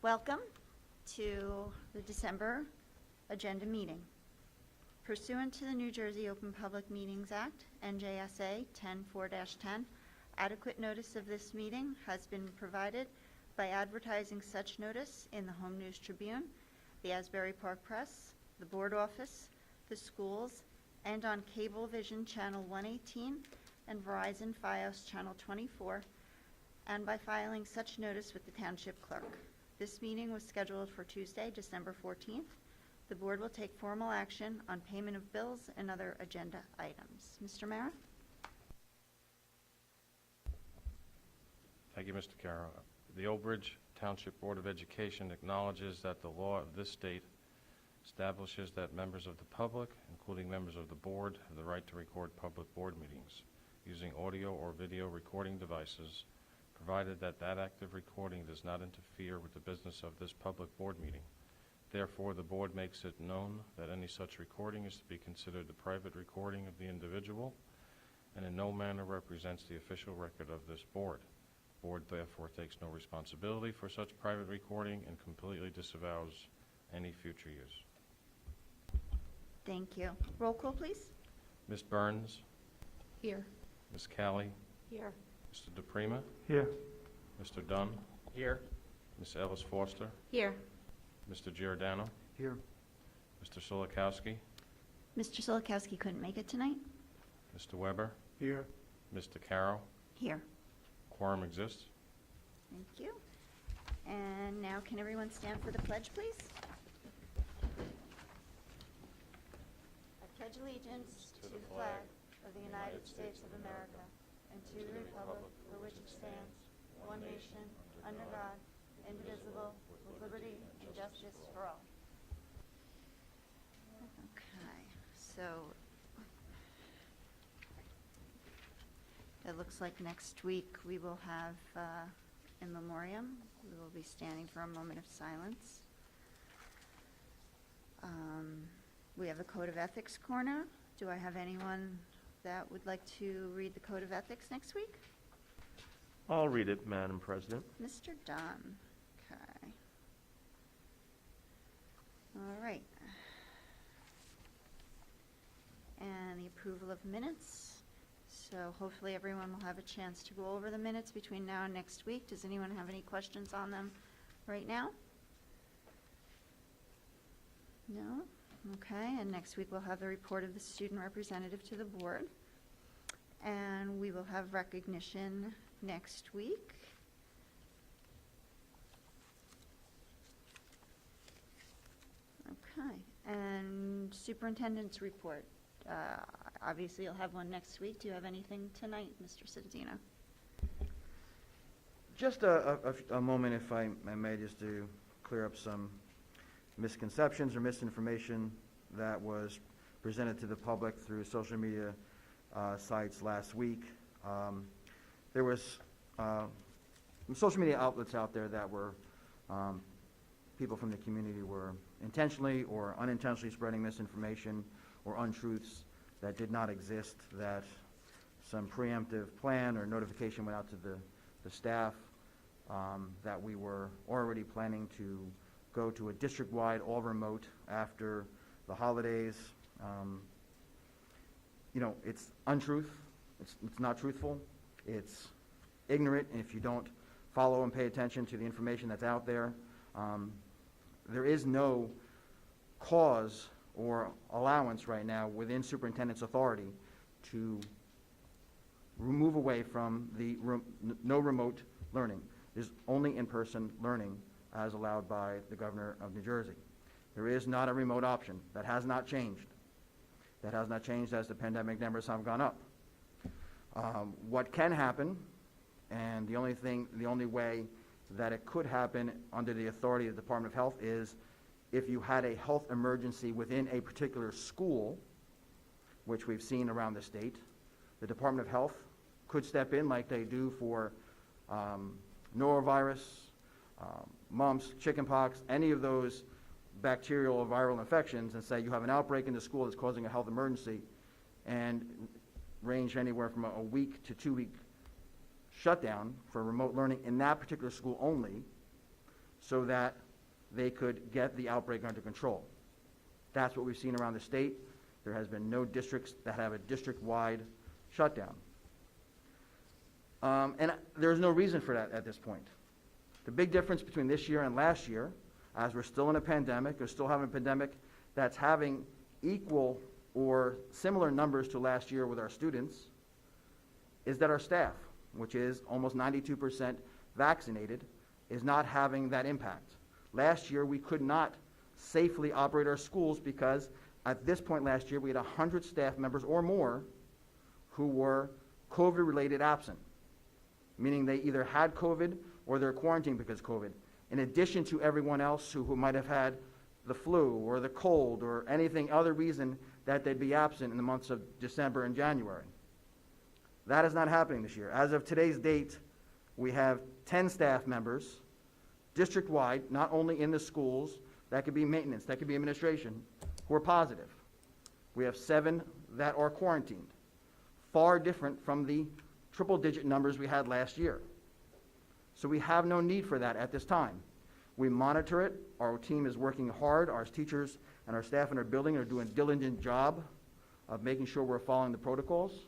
Welcome to the December agenda meeting. Pursuant to the New Jersey Open Public Meetings Act, NJSA 10-4-10, adequate notice of this meeting has been provided by advertising such notice in the Home News Tribune, the Asbury Park Press, the Board Office, the schools, and on Cablevision Channel 118 and Verizon Fios Channel 24, and by filing such notice with the Township Clerk. This meeting was scheduled for Tuesday, December 14th. The Board will take formal action on payment of bills and other agenda items. Mr. Mara? Thank you, Mr. Carroll. The Old Bridge Township Board of Education acknowledges that the law of this state establishes that members of the public, including members of the board, have the right to record public board meetings using audio or video recording devices, provided that that act of recording does not interfere with the business of this public board meeting. Therefore, the board makes it known that any such recording is to be considered a private recording of the individual and in no manner represents the official record of this board. The board therefore takes no responsibility for such private recording and completely disavows any future use. Thank you. Roll call, please. Ms. Burns? Here. Ms. Callie? Here. Mr. DePrima? Here. Mr. Dunn? Here. Ms. Ellis Foster? Here. Mr. Giordano? Here. Mr. Solikowski? Mr. Solikowski couldn't make it tonight. Mr. Weber? Here. Mr. Carroll? Here. Quorum exists. Thank you. And now can everyone stand for the pledge, please? I pledge allegiance to the flag of the United States of America and to the republic for which it stands, one nation, under God, indivisible, with liberty and justice for all. Okay, so it looks like next week we will have in memoriam. We will be standing for a moment of silence. We have the Code of Ethics corner. Do I have anyone that would like to read the Code of Ethics next week? I'll read it, Madam President. Mr. Dunn. Okay. All right. And the approval of minutes. So hopefully everyone will have a chance to go over the minutes between now and next week. Does anyone have any questions on them right now? No? Okay, and next week we'll have the report of the student representative to the board. And we will have recognition next week. Okay, and superintendent's report. Obviously, you'll have one next week. Do you have anything tonight, Mr. Cittadino? Just a moment, if I may, just to clear up some misconceptions or misinformation that was presented to the public through social media sites last week. There was some social media outlets out there that were people from the community were intentionally or unintentionally spreading misinformation or untruths that did not exist, that some preemptive plan or notification went out to the staff that we were already planning to go to a district-wide all remote after the holidays. It's untruth. It's not truthful. It's ignorant, and if you don't follow and pay attention to the information that's out there, there is no cause or allowance right now within superintendent's authority to move away from the no remote learning. There's only in-person learning as allowed by the governor of New Jersey. There is not a remote option. That has not changed. That has not changed as the pandemic numbers have gone up. What can happen, and the only way that it could happen under the authority of the Department of Health is if you had a health emergency within a particular school, which we've seen around the state. The Department of Health could step in like they do for norovirus, mumps, chickenpox, any of those bacterial or viral infections, and say you have an outbreak in the school that's causing a health emergency, and range anywhere from a week to 2 week shutdown for remote learning in that particular school only, so that they could get the outbreak under control. That's what we've seen around the state. There has been no districts that have a district-wide shutdown. And there's no reason for that at this point. The big difference between this year and last year, as we're still in a pandemic, or still having a pandemic that's having equal or similar numbers to last year with our students, is that our staff, which is almost 92% vaccinated, is not having that impact. Last year, we could not safely operate our schools because at this point last year, we had 100 staff members or more who were COVID-related absent, meaning they either had COVID or they're quarantined because of COVID, in addition to everyone else who might have had the flu or the cold or anything other reason that they'd be absent in the months of December and January. That is not happening this year. As of today's date, we have 10 staff members, district-wide, not only in the schools, that could be maintenance, that could be administration, who are positive. We have 7 that are quarantined, far different from the triple-digit numbers we had last year. So we have no need for that at this time. We monitor it. Our team is working hard. Our teachers and our staff in our building are doing a diligent job of making sure we're following the protocols.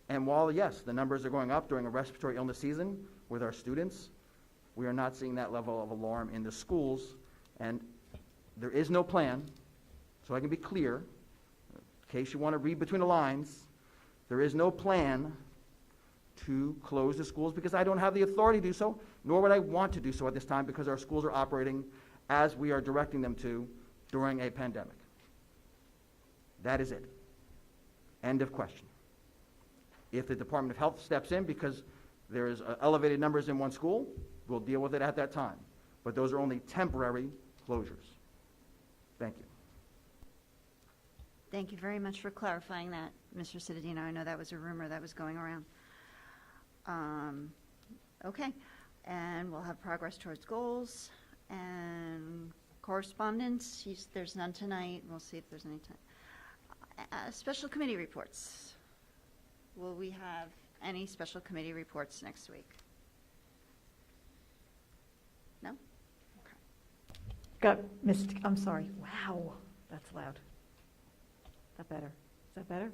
And while, yes, the numbers are going up during a respiratory illness season with our students, we are not seeing that level of alarm in the schools. And there is no plan, so I can be clear, in case you want to read between the lines, there is no plan to close the schools because I don't have the authority to do so, nor would I want to do so at this time because our schools are operating as we are directing them to during a pandemic. That is it. End of question. If the Department of Health steps in because there is elevated numbers in one school, we'll deal with it at that time. But those are only temporary closures. Thank you. Thank you very much for clarifying that, Mr. Cittadino. I know that was a rumor that was going around. Okay, and we'll have progress towards goals and correspondence. There's none tonight. We'll see if there's any time. Special committee reports. Will we have any special committee reports next week? No? I'm sorry. Wow, that's loud. Is that better? Is that better?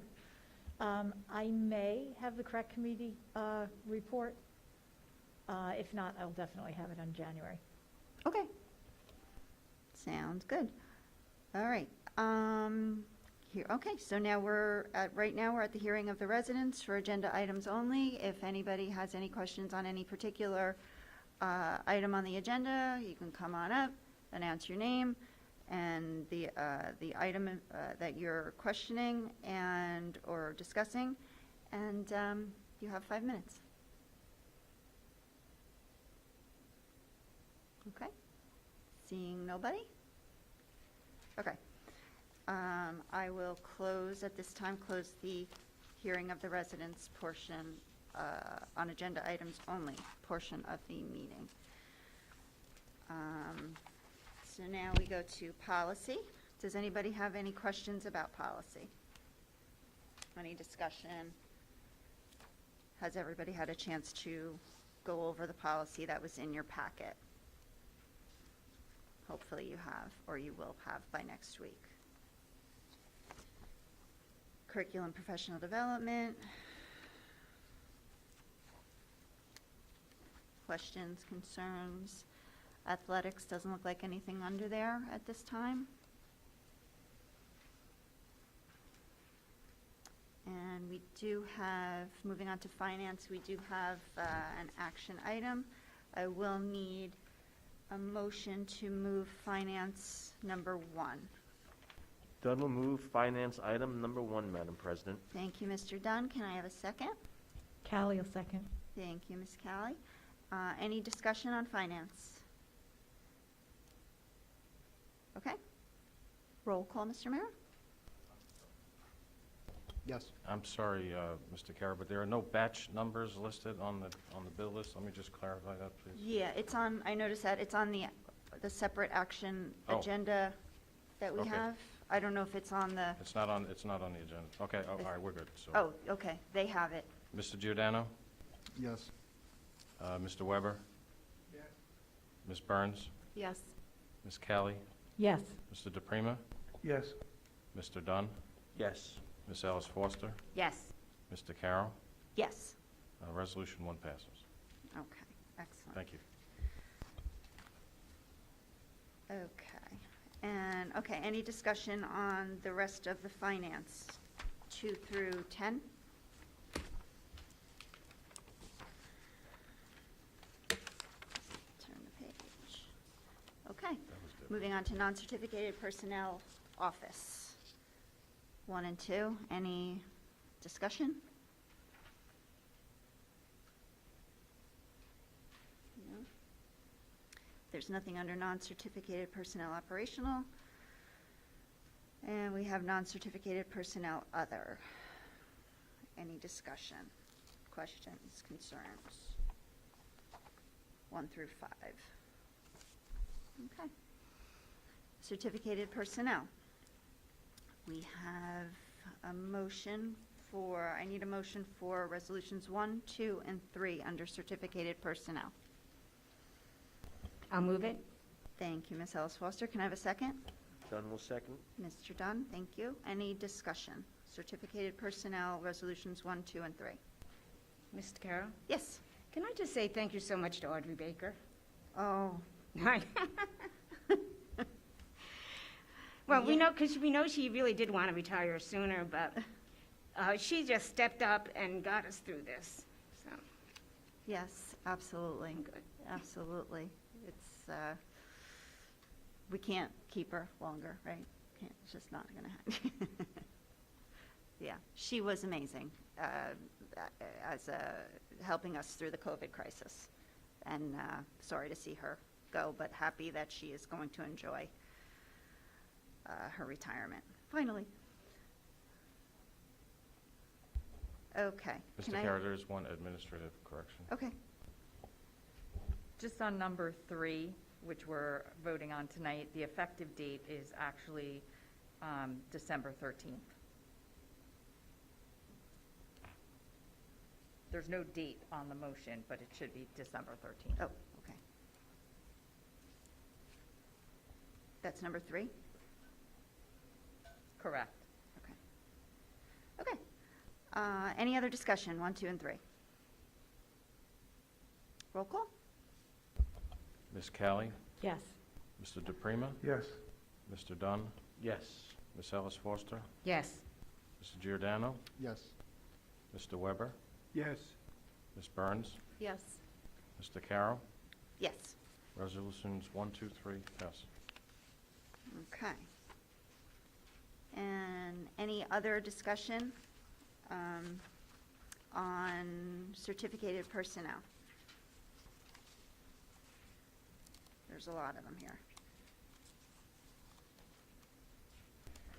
I may have the correct committee report. If not, I'll definitely have it on January. Okay. Sounds good. All right. Okay, so now right now we're at the hearing of the residents for agenda items only. If anybody has any questions on any particular item on the agenda, you can come on up, announce your name and the item that you're questioning and or discussing, and you have 5 minutes. Okay. Seeing nobody? Okay. I will close at this time, close the hearing of the residents portion on agenda items only portion of the meeting. So now we go to policy. Does anybody have any questions about policy? Any discussion? Has everybody had a chance to go over the policy that was in your packet? Hopefully you have, or you will have by next week. Curriculum professional development. Questions, concerns? Athletics doesn't look like anything under there at this time. And we do have, moving on to finance, we do have an action item. I will need a motion to move finance number 1. Dunn will move finance item number 1, Madam President. Thank you, Mr. Dunn. Can I have a second? Callie will second. Thank you, Ms. Callie. Any discussion on finance? Okay. Roll call, Mr. Mayor? Yes. I'm sorry, Mr. Carroll, but there are no batch numbers listed on the bill list. Let me just clarify that, please. Yeah, it's on, I noticed that, it's on the separate action Oh. agenda that we Okay. have. I don't know if it's on the, It's not on the agenda. Okay, all right, we're good. So, oh, okay, they have it. Mr. Giordano? Yes. Mr. Weber? Yes. Ms. Burns, Yes. Ms. Kelly, Yes. Mr. DePrima, Yes. Mr. Dunn, Yes. Ms. Ellis Foster, Yes. Mr. Carroll. Yes. Resolution 1 passes. Okay, excellent. Thank you. Okay, and, okay, any discussion on the rest of the finance, 2 through 10? Turn the page. Okay, moving on to non-certificated personnel office. 1 and 2, any discussion? No? There's nothing under non-certificated personnel operational. And we have non-certificated personnel other. Any discussion, questions, concerns? 1 through 5. Okay. Certificated personnel. We have a motion for, I need a motion for resolutions 1, 2, and 3 under certificated personnel. I'll move it. Thank you, Ms. Ellis Foster. Can I have a second? Dunn will second. Mr. Dunn, thank you. Any discussion? Certificated personnel, resolutions 1, 2, and 3. Mr. Carroll, Yes. can I just say thank you so much to Audrey Baker? Oh, Well, we Yeah. know, because we know she really did want to retire sooner, but she just stepped up and got us through this, so, yes, absolutely. good. Absolutely. It's, we can't keep her longer, right? Can't, it's just not going to happen. Yeah, she was amazing as helping us through the COVID crisis. And sorry to see her go, but happy that she is going to enjoy her retirement, finally. Okay. Mr. Can I- Carroll, there is one administrative correction. Okay, Just on number 3, which we're voting on tonight, the effective date is actually December 13th. There's no date on the motion, but it should be December 13th. oh, okay. That's number 3? Correct. Okay. Okay. Any other discussion, 1, 2, and 3? Roll call? Ms. Kelly, Yes. Mr. DePrima, Yes. Mr. Dunn, Yes. Ms. Ellis Foster, Yes. Mr. Giordano, Yes. Mr. Weber, Yes. Ms. Burns, Yes. Mr. Carroll. Yes. Resolutions 1, 2, 3 pass. Okay. And any other discussion on certificated personnel? There's a lot of them here.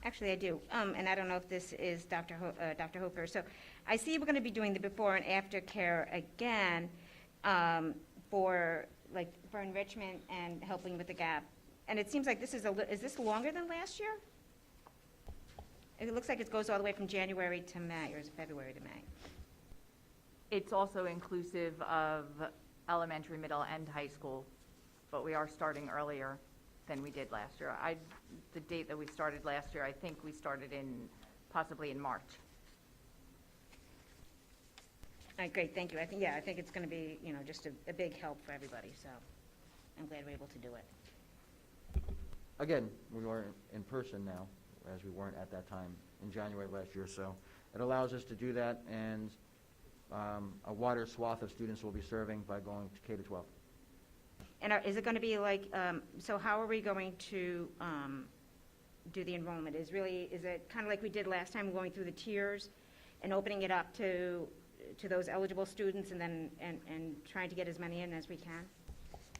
Actually, I do, and I don't know if this is Dr. Hofer. So I see we're going to be doing the before and after care again for enrichment and helping with the gap. And it seems like this is is this longer than last year? It looks like it goes all the way from January to May, or is it February to May? It's also inclusive of elementary, middle, and high school, but we are starting earlier than we did last year. The date that we started last year, I think we started possibly in March. All right, great, thank you. I think it's going to be, just a big help for everybody, so I'm glad we're able to do it. Again, we are in person now, as we weren't at that time in January last year, so it allows us to do that, and a wider swath of students will be serving by going to K to 12. And is it going to be so how are we going to do the enrollment? Is it kind of like we did last time, going through the tiers and opening it up to those eligible students and then and trying to get as many in as we can?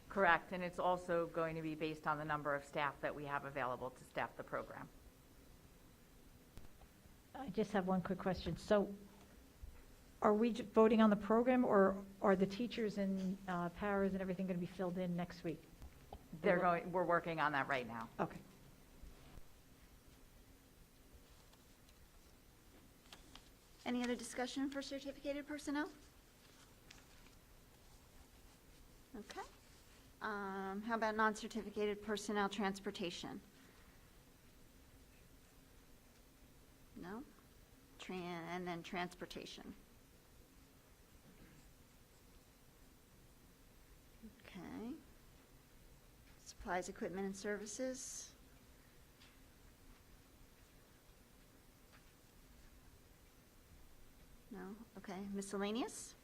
Correct, and it's also going to be based on the number of staff that we have available to staff the program. I just have one quick question. So are we voting on the program, or are the teachers and paras and everything going to be filled in next week? We're working on that right now. Okay. Any other discussion for certificated personnel? Okay. How about non-certificated personnel transportation? No? And then transportation. Okay. Supplies, equipment, and services. No? Okay. Miscellaneous?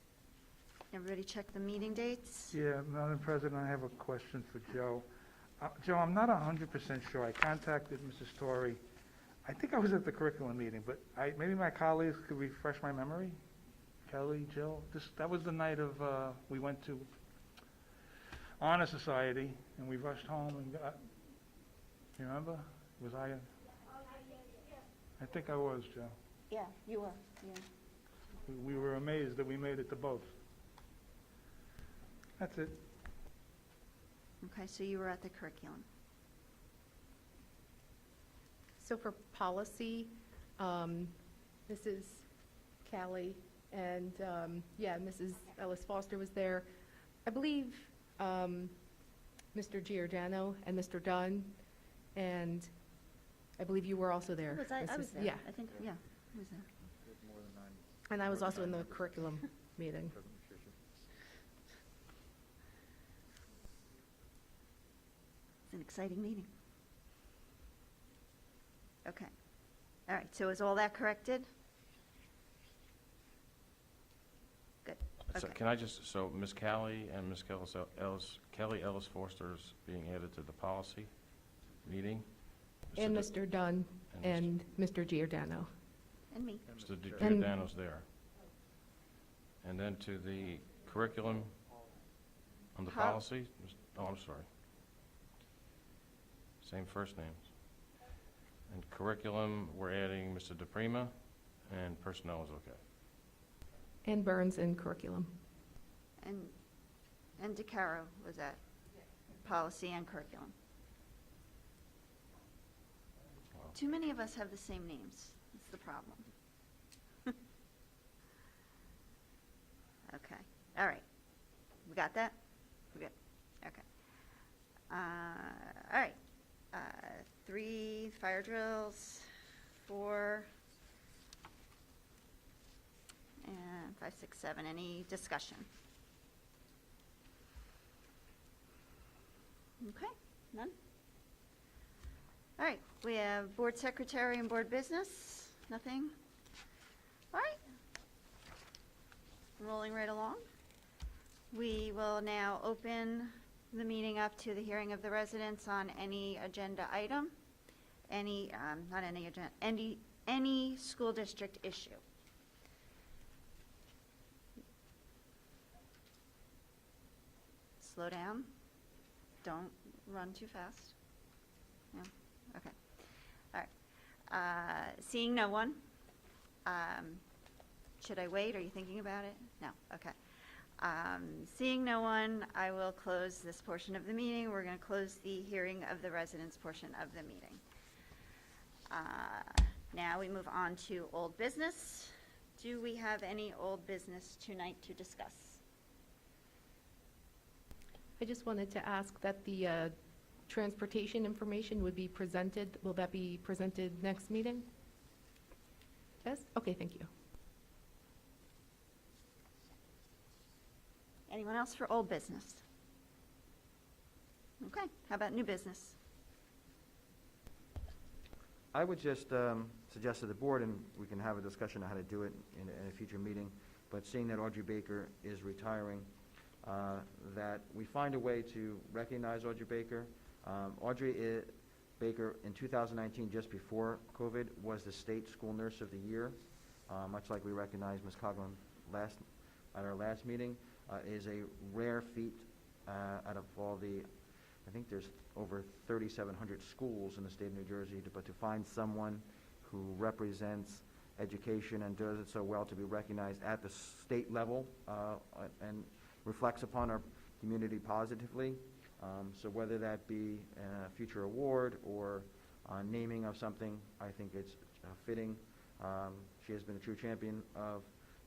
Everybody check the meeting dates? Yeah, Madam President, I have a question for Joe. Joe, I'm not 100% sure. I contacted Mrs. Torrey. I think I was at the curriculum meeting, but maybe my colleagues could refresh my memory. Kelly, Jill, that was the night of, we went to Honor Society, and we rushed home and got, you remember? Was I? I think I was, Joe. Yeah, you were, yeah. We were amazed that we made it to both. That's it. Okay, so you were at the curriculum. So for policy, Mrs. Callie and, Mrs. Ellis Foster was there. I believe Mr. Giordano and Mr. Dunn, and I believe you were also there. I Mrs. was there. Yeah, I think, yeah, I was there. and I was also in the curriculum meeting. It's an exciting meeting. Okay. All right, so is all that corrected? Good, So okay. can I just, so Ms. Callie and Ms. Kelly Ellis Foster's being added to the policy meeting? And Di- Mr. Dunn and and Mr. Giordano. And me. Mr. And- Giordano's there. And then to the curriculum on the How- policy? Oh, I'm sorry. Same first names. And curriculum, we're adding Mr. DePrima, and personnel is okay. And Burns in curriculum. And DeCaro was at policy and curriculum. Wow. Too many of us have the same names. That's the problem. Okay, all right. We got that? We good? Okay. All right. 3 fire drills, 4, and 5, 6, 7. Any discussion? Okay, none? All right, we have board secretary and board business. Nothing? All right. Rolling right along. We will now open the meeting up to the hearing of the residents on any agenda item, not any agenda, any school district issue. Slow down. Don't run too fast. No? Okay. All right. Seeing no one. Should I wait? Are you thinking about it? No? Okay. Seeing no one, I will close this portion of the meeting. We're going to close the hearing of the residents portion of the meeting. Now we move on to old business. Do we have any old business tonight to discuss? I just wanted to ask that the transportation information would be presented. Will that be presented next meeting? Yes? Okay, thank you. Anyone else for old business? Okay, how about new business? I would just suggest to the board, and we can have a discussion on how to do it in a future meeting, but seeing that Audrey Baker is retiring, that we find a way to recognize Audrey Baker. Audrey Baker, in 2019, just before COVID, was the State School Nurse of the Year, much like we recognized Ms. Coughlin at our last meeting. Is a rare feat out of all the, I think there's over 3,700 schools in the state of New Jersey, but to find someone who represents education and does it so well to be recognized at the state level and reflects upon our community positively. So whether that be a future award or naming of something, I think it's fitting. She has been a true champion of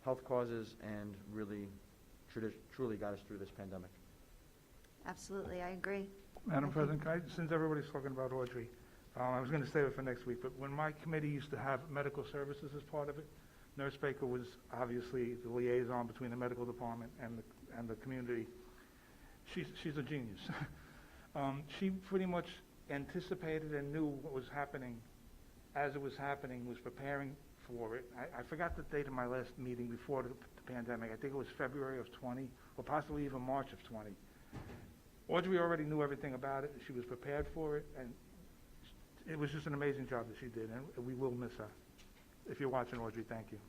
health causes and really truly got us through this pandemic. Absolutely, I agree. Madam Okay. President, since everybody's talking about Audrey, I was going to save it for next week, but when my committee used to have medical services as part of it, Nurse Baker was obviously the liaison between the medical department and the community. She's a genius. She pretty much anticipated and knew what was happening as it was happening, was preparing for it. I forgot the date of my last meeting before the pandemic. I think it was February of 20, or possibly even March of 20. Audrey already knew everything about it. She was prepared for it, and it was just an amazing job that she did, and we will miss her. If you're watching, Audrey, thank you.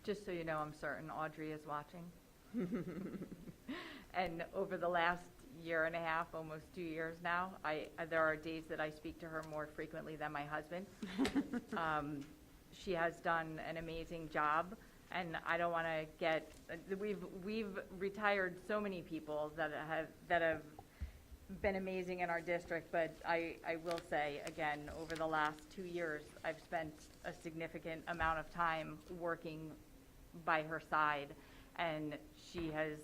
Just so you know, I'm certain Audrey is watching. And over the last year and a half, almost 2 years now, there are days that I speak to her more frequently than my husband. She has done an amazing job, and I don't want to get, we've retired so many people that have been amazing in our district, but I will say, again, over the last 2 years, I've spent a significant amount of time working by her side, and she has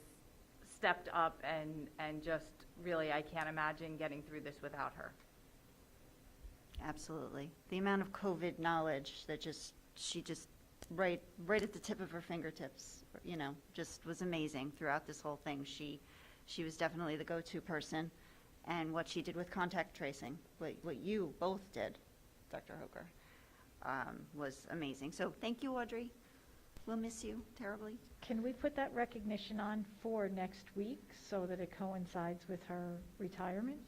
stepped up and just really, I can't imagine getting through this without her. Absolutely. The amount of COVID knowledge that she just right at the tip of her fingertips, just was amazing throughout this whole thing. She was definitely the go-to person, and what she did with contact tracing, what you both did, Dr. Hoker, was amazing. So thank you, Audrey. We'll miss you terribly. Can we put that recognition on for next week so that it coincides with her retirement?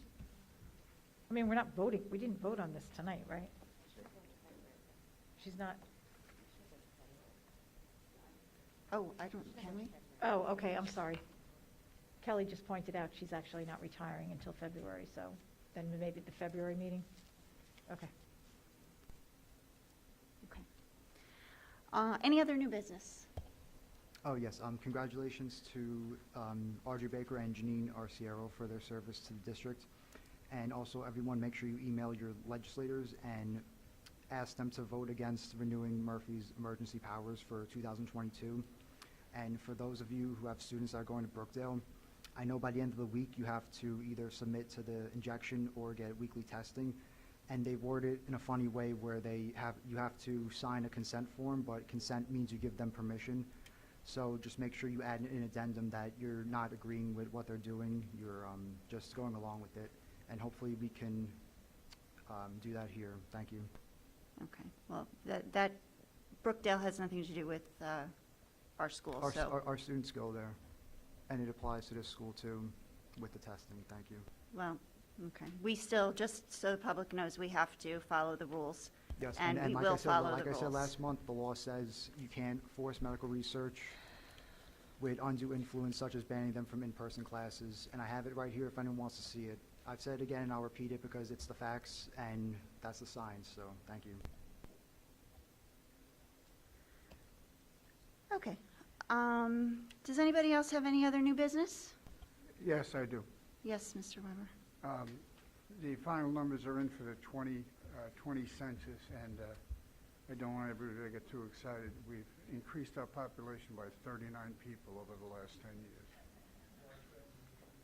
I mean, we're not voting, we didn't vote on this tonight, right? She's not, Oh, can we? oh, okay, I'm sorry. Kelly just pointed out she's actually not retiring until February, so then maybe the February meeting? Okay. Any other new business? Oh, yes. Congratulations to Audrey Baker and Janine Arciero for their service to the district. And also, everyone, make sure you email your legislators and ask them to vote against renewing Murphy's emergency powers for 2022. And for those of you who have students that are going to Brookdale, I know by the end of the week you have to either submit to the injection or get weekly testing. And they word it in a funny way where you have to sign a consent form, but consent means you give them permission. So just make sure you add an addendum that you're not agreeing with what they're doing, you're just going along with it. And hopefully we can do that here. Thank you. Okay. Well, that Brookdale has nothing to do with our school, so. Our students go there, and it applies to this school too with the testing. Thank you. Well, okay. We still, just so the public knows, we have to follow the rules. Yes, And we like will I said, follow the like I said rules. last month, the law says you can't force medical research with undue influence, such as banning them from in-person classes. And I have it right here if anyone wants to see it. I've said it again, and I'll repeat it because it's the facts, and that's the science, so thank you. Okay. Does anybody else have any other new business? Yes, I do. Yes, Mr. Weber. The final numbers are in for the 2020 census, and I don't want everybody to get too excited. We've increased our population by 39 people over the last 10 years.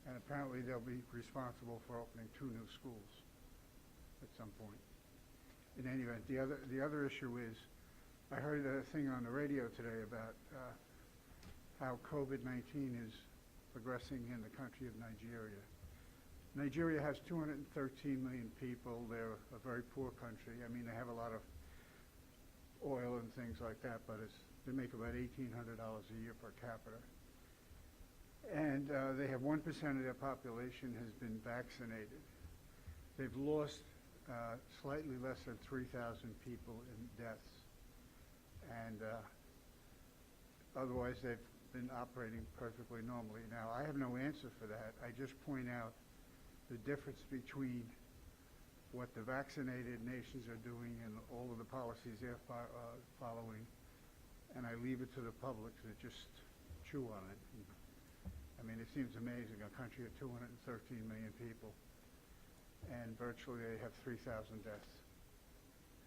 And apparently they'll be responsible for opening 2 new schools at some point. In any event, the other issue is, I heard a thing on the radio today about how COVID-19 is progressing in the country of Nigeria. Nigeria has 213 million people. They're a very poor country. I mean, they have a lot of oil and things like that, but they make about $1,800 a year per capita. And they have 1% of their population has been vaccinated. They've lost slightly less than 3,000 people in deaths. And otherwise, they've been operating perfectly normally. Now, I have no answer for that. I just point out the difference between what the vaccinated nations are doing and all of the policies they're following, and I leave it to the public to just chew on it. I mean, it seems amazing, a country of 213 million people, and virtually they have 3,000 deaths.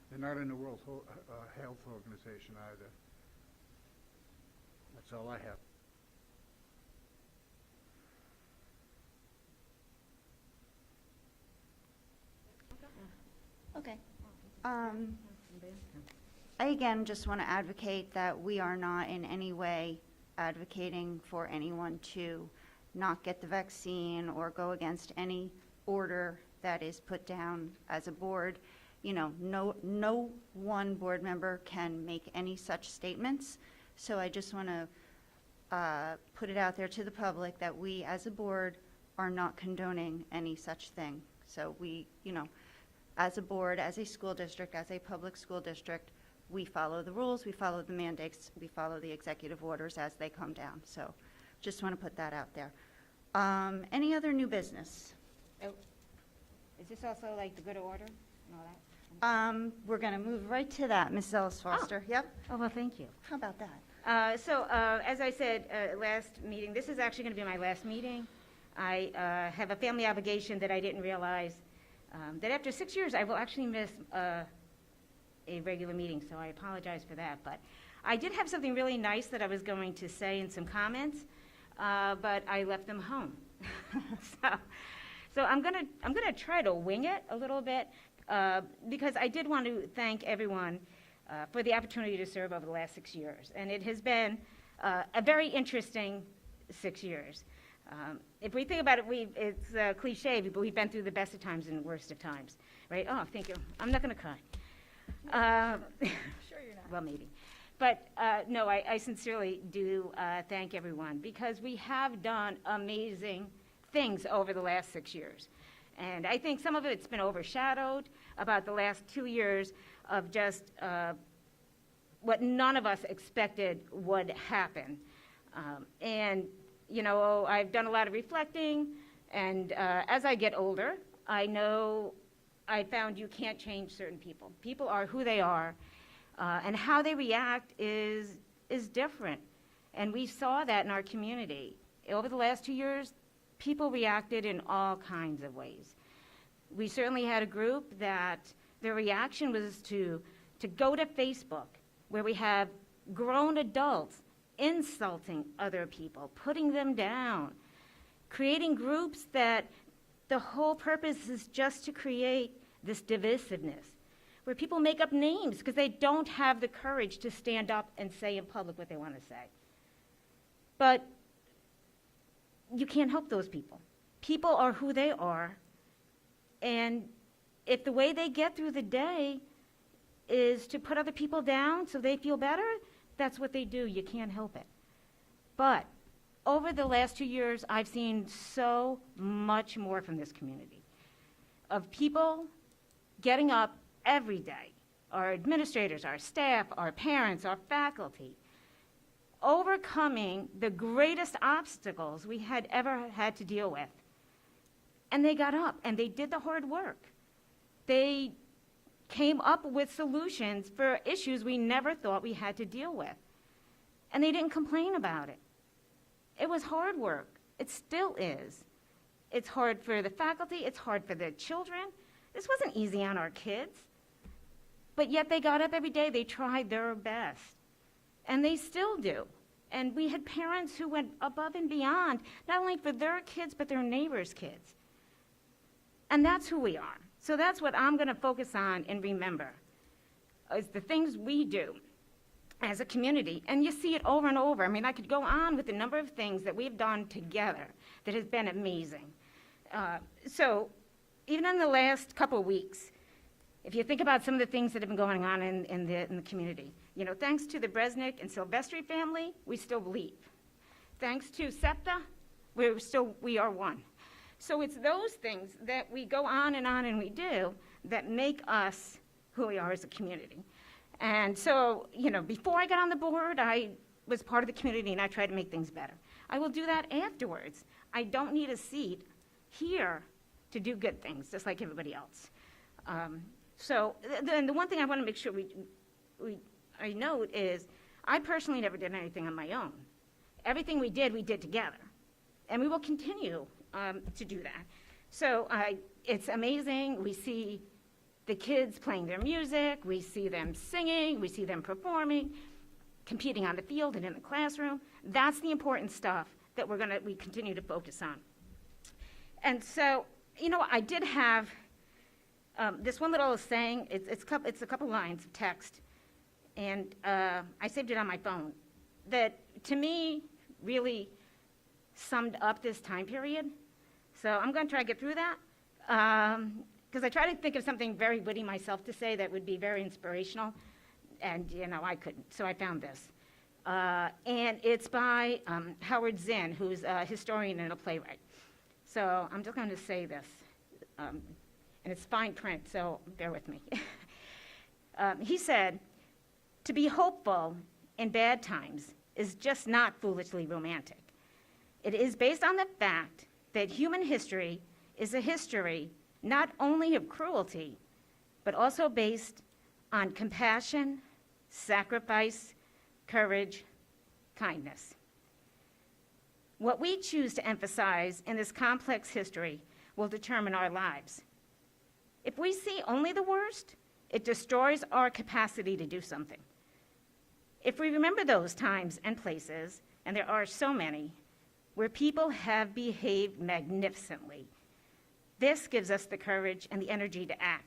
They're not in the World Health Organization either. That's all I have. Okay. I again just want to advocate that we are not in any way advocating for anyone to not get the vaccine or go against any order that is put down as a board. You know, no one board member can make any such statements. So I just want to put it out there to the public that we as a board are not condoning any such thing. So we, you know, as a board, as a school district, as a public school district, we follow the rules, we follow the mandates, we follow the executive orders as they come down. So just want to put that out there. Any other new business? Oh, is this also like the good order and all that? We're going to move right to that, Ms. Ellis Foster. Yep. Oh, well, thank you. How about that? As I said, last meeting, this is actually going to be my last meeting. I have a family obligation that I didn't realize, that after 6 years, I will actually miss a regular meeting, so I apologize for that. But I did have something really nice that I was going to say in some comments, but I left them home. So I'm gonna try to wing it a little bit, because I did want to thank everyone for the opportunity to serve over the last 6 years. And it has been a very interesting 6 years. If we think about it, it's cliche, but we've been through the best of times and worst of times, right? Oh, thank you. I'm not going to cry. Sure you're not. Well, maybe. But no, I sincerely do thank everyone, because we have done amazing things over the last 6 years. And I think some of it's been overshadowed about the last 2 years of just what none of us expected would happen. And, you know, I've done a lot of reflecting, and as I get older, I know I found you can't change certain people. People are who they are, and how they react is different. And we saw that in our community. Over the last 2 years, people reacted in all kinds of ways. We certainly had a group that their reaction was to go to Facebook, where we have grown adults insulting other people, putting them down, creating groups that the whole purpose is just to create this divisiveness, where people make up names because they don't have the courage to stand up and say in public what they want to say. But you can't help those people. People are who they are, and if the way they get through the day is to put other people down so they feel better, that's what they do. You can't help it. But over the last 2 years, I've seen so much more from this community of people getting up every day, our administrators, our staff, our parents, our faculty, overcoming the greatest obstacles we had ever had to deal with. And they got up and they did the hard work. They came up with solutions for issues we never thought we had to deal with. And they didn't complain about it. It was hard work. It still is. It's hard for the faculty. It's hard for the children. This wasn't easy on our kids. But yet they got up every day. They tried their best. And they still do. And we had parents who went above and beyond, not only for their kids, but their neighbors' kids. And that's who we are. So that's what I'm going to focus on and remember, is the things we do as a community. And you see it over and over. I mean, I could go on with the number of things that we've done together that has been amazing. So even in the last couple of weeks, if you think about some of the things that have been going on in the community, you know, thanks to the Bresnik and Silvestri family, we still believe. Thanks to SEPTA, we are one. So it's those things that we go on and we do that make us who we are as a community. And so, you know, before I got on the board, I was part of the community and I tried to make things better. I will do that afterwards. I don't need a seat here to do good things, just like everybody else. So the one thing I want to make sure I note is I personally never did anything on my own. Everything we did together. And we will continue to do that. So it's amazing. We see the kids playing their music. We see them singing. We see them performing, competing on the field and in the classroom. That's the important stuff that we continue to focus on. And so, you know, I did have This one little saying, it's a couple lines of text, and I saved it on my phone, that to me really summed up this time period. So I'm going to try to get through that, because I try to think of something very witty myself to say that would be very inspirational, and, I couldn't, so I found this. And it's by Howard Zinn, who's a historian and a playwright. So I'm just going to say this, and it's fine print, so bear with me. He said, "To be hopeful in bad times is just not foolishly romantic. It is based on the fact that human history is a history not only of cruelty, but also based on compassion, sacrifice, courage, kindness. What we choose to emphasize in this complex history will determine our lives. If we see only the worst, it destroys our capacity to do something. If we remember those times and places, and there are so many, where people have behaved magnificently, this gives us the courage and the energy to act,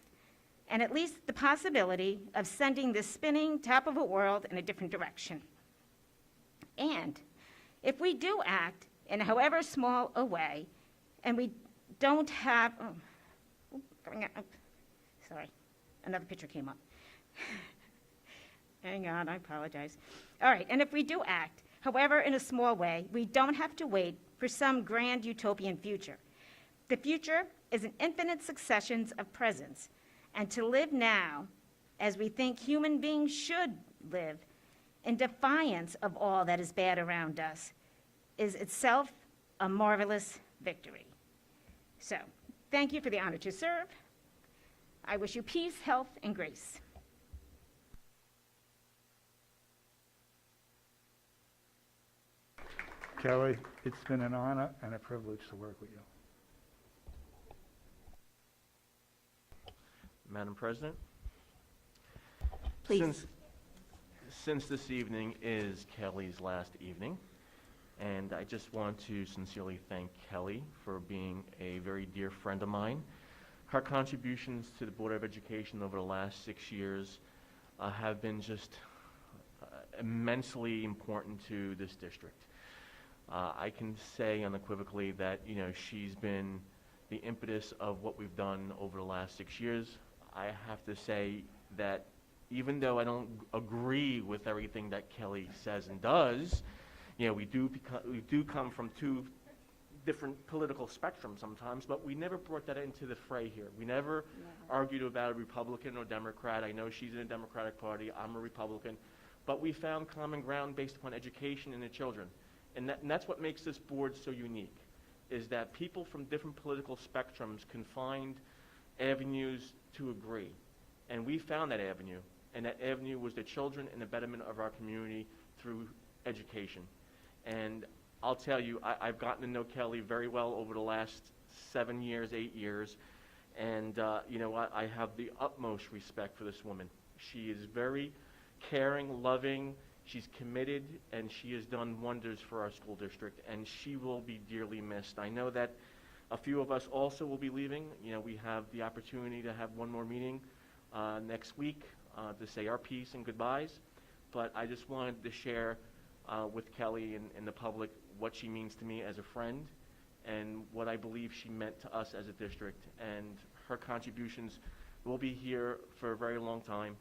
and at least the possibility of sending this spinning top of a world in a different direction. And if we do act in however small a way, and we don't have, sorry, another picture came up. Hang on, I apologize. All right, and if we do act, however in a small way, we don't have to wait for some grand utopian future. The future is an infinite succession of presents, and to live now, as we think human beings should live, in defiance of all that is bad around us, is itself a marvelous victory. So, thank you for the honor to serve. I wish you peace, health, and grace. Kelly, it's been an honor and a privilege to work with you. Madam President? Please. Since this evening is Kelly's last evening, and I just want to sincerely thank Kelly for being a very dear friend of mine. Her contributions to the Board of Education over the last 6 years have been just immensely important to this district. I can say unequivocally that, she's been the impetus of what we've done over the last 6 years. I have to say that even though I don't agree with everything that Kelly says and does, we do come from two different political spectrums sometimes, but we never brought that into the fray here. We never argued about a Republican or Democrat. I know she's in the Democratic Party, I'm a Republican, but we found common ground based upon education and the children. And that's what makes this board so unique, is that people from different political spectrums can find avenues to agree. And we found that avenue, and that avenue was the children and the betterment of our community through education. And I'll tell you, I've gotten to know Kelly very well over the last 7 years, 8 years, and I have the utmost respect for this woman. She is very caring, loving, she's committed, and she has done wonders for our school district, and she will be dearly missed. I know that a few of us also will be leaving. We have the opportunity to have one more meeting next week to say our piece and goodbyes, but I just wanted to share with Kelly and the public what she means to me as a friend and what I believe she meant to us as a district. And her contributions will be here for a very long time,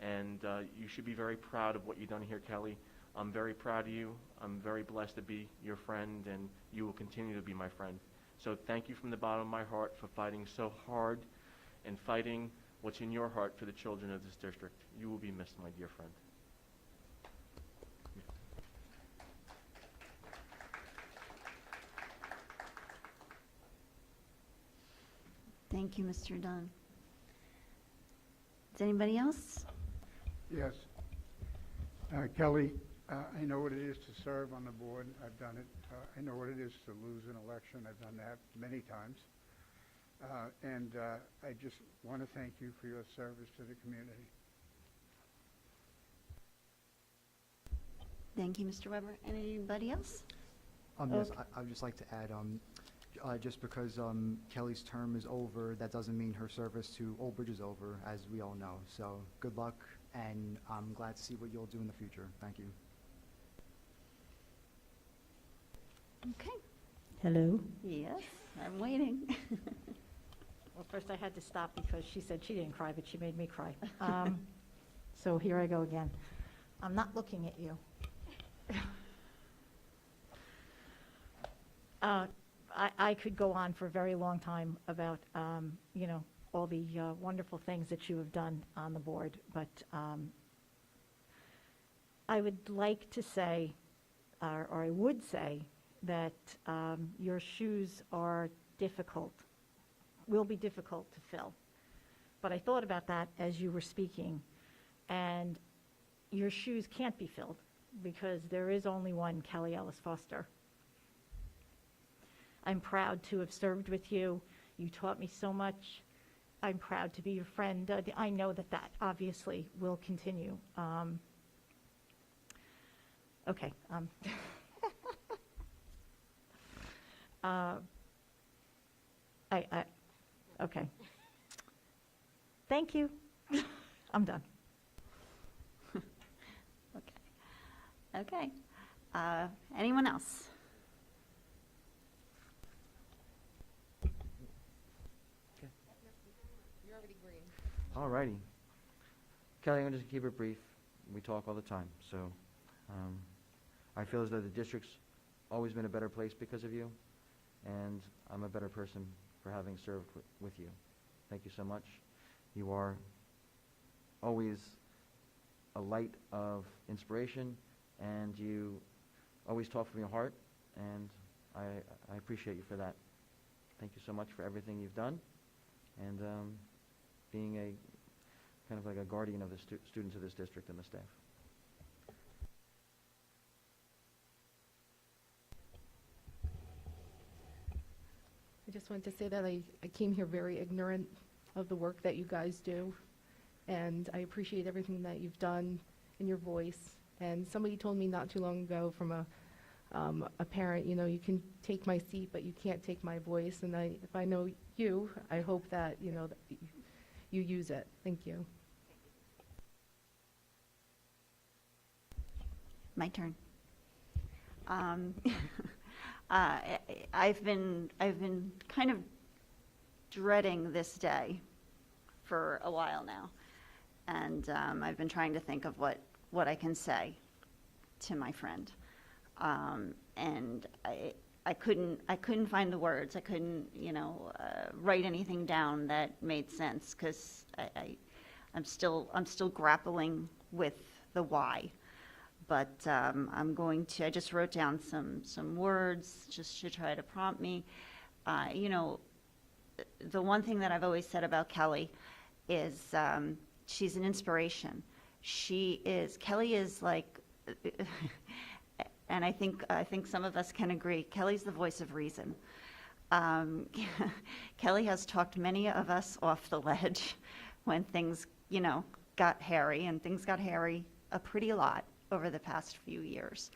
and you should be very proud of what you've done here, Kelly. I'm very proud of you. I'm very blessed to be your friend, and you will continue to be my friend. So thank you from the bottom of my heart for fighting so hard and fighting what's in your heart for the children of this district. You will be missed, my dear friend. Thank you, Mr. Dunn. Does anybody else? Yes. Kelly, I know what it is to serve on the board. I've done it. I know what it is to lose an election. I've done that many times. And I just want to thank you for your service to the community. Thank you, Mr. Weber. Anybody else? Yes, I would just like to add, Just because Kelly's term is over, that doesn't mean her service to Old Bridge is over, as we all know. So good luck, and I'm glad to see what you'll do in the future. Thank you. Okay. Hello? Yes, I'm waiting. Well, first I had to stop because she said she didn't cry, but she made me cry. So here I go again. I'm not looking at you. I could go on for a very long time about, all the wonderful things that you have done on the board, but I would like to say, or I would say, that your shoes are difficult, will be difficult to fill. But I thought about that as you were speaking, and your shoes can't be filled because there is only one Kelly Ellis Foster. I'm proud to have served with you. You taught me so much. I'm proud to be your friend. I know that that obviously will continue. Okay. Okay. Thank you. I'm done. Okay. Anyone else? All righty. Kelly, I'm going to just keep it brief. We talk all the time, so I feel as though the district's always been a better place because of you, and I'm a better person for having served with you. Thank you so much. You are always a light of inspiration, and you always talk from your heart, and I appreciate you for that. Thank you so much for everything you've done, and being a kind of like a guardian of the students of this district and the staff. I just wanted to say that I came here very ignorant of the work that you guys do, and I appreciate everything that you've done and your voice. And somebody told me not too long ago from a parent, you can take my seat, but you can't take my voice. And if I know you, I hope that, that you use it. Thank you. My turn. I've been kind of dreading this day for a while now, and I've been trying to think of what I can say to my friend, and I couldn't find the words. I couldn't write anything down that made sense because I'm still grappling with the why. But I just wrote down some words just to try to prompt me. The one thing that I've always said about Kelly is she's an inspiration. Kelly is like, and I think some of us can agree, Kelly's the voice of reason. Kelly has talked many of us off the ledge when things, got hairy, and things got hairy a pretty lot over the past few years.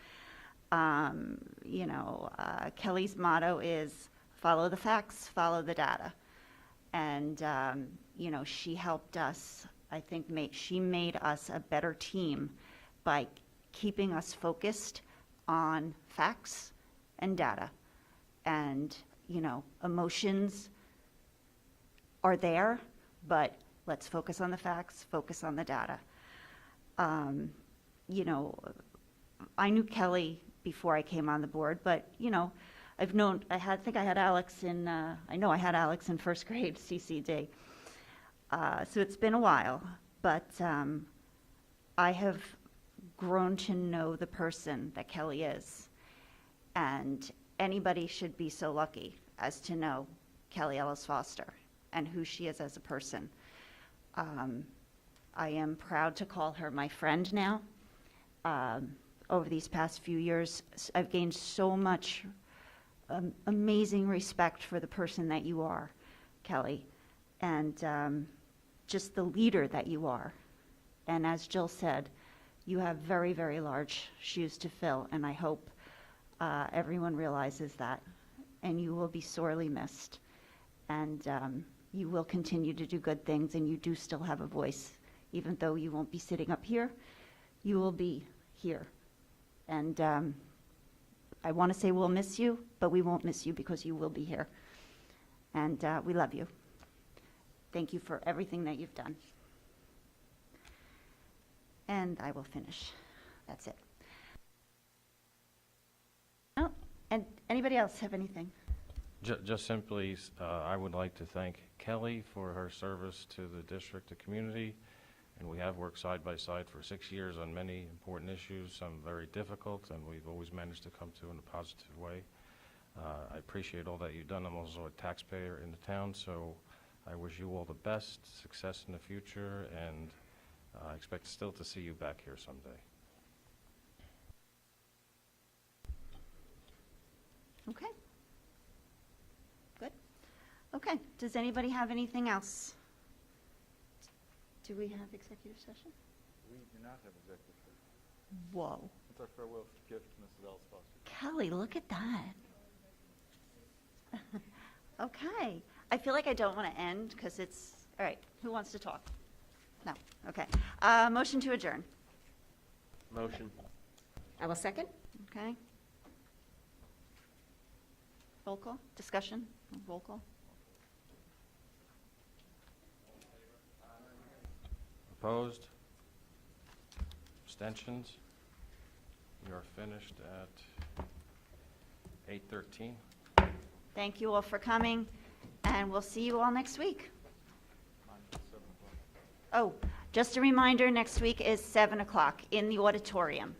Kelly's motto is follow the facts, follow the data. And, she helped us, I think she made us a better team by keeping us focused on facts and data. And, emotions are there, but let's focus on the facts, focus on the data. I knew Kelly before I came on the board, but, I had Alex in first grade CCD. So it's been a while, but I have grown to know the person that Kelly is. And anybody should be so lucky as to know Kelly Ellis Foster and who she is as a person. I am proud to call her my friend now. Over these past few years, I've gained so much amazing respect for the person that you are, Kelly, and just the leader that you are. And as Jill said, you have very, very large shoes to fill, and I hope everyone realizes that. and you will be sorely missed. And you will continue to do good things, and you do still have a voice. Even though you won't be sitting up here, you will be here. And I want to say we'll miss you, but we won't miss you because you will be here. And we love you. Thank you for everything that you've done. And I will finish. That's it. Oh, and anybody else have anything? Just simply, I would like to thank Kelly for her service to the district, the community, and we have worked side by side for 6 years on many important issues, some very difficult, and we've always managed to come to in a positive way. I appreciate all that you've done. I'm also a taxpayer in the town, so I wish you all the best, success in the future, and I expect still to see you back here someday. Okay. Good. Okay. Does anybody have anything else? Do we have executive session? We do not have executive session. Whoa. It's our farewell gift to Mrs. Ellis Foster. Kelly, look at that. Okay. I feel like I don't want to end because it's, all right, who wants to talk? No, okay. Motion to adjourn, Motion. I will second. okay? Roll call, discussion, roll call. Opposed? Abstentions? We are finished at 8:13. Thank you all for coming, and we'll see you all next week. Oh, just a reminder, next week is 7 o'clock in the auditorium.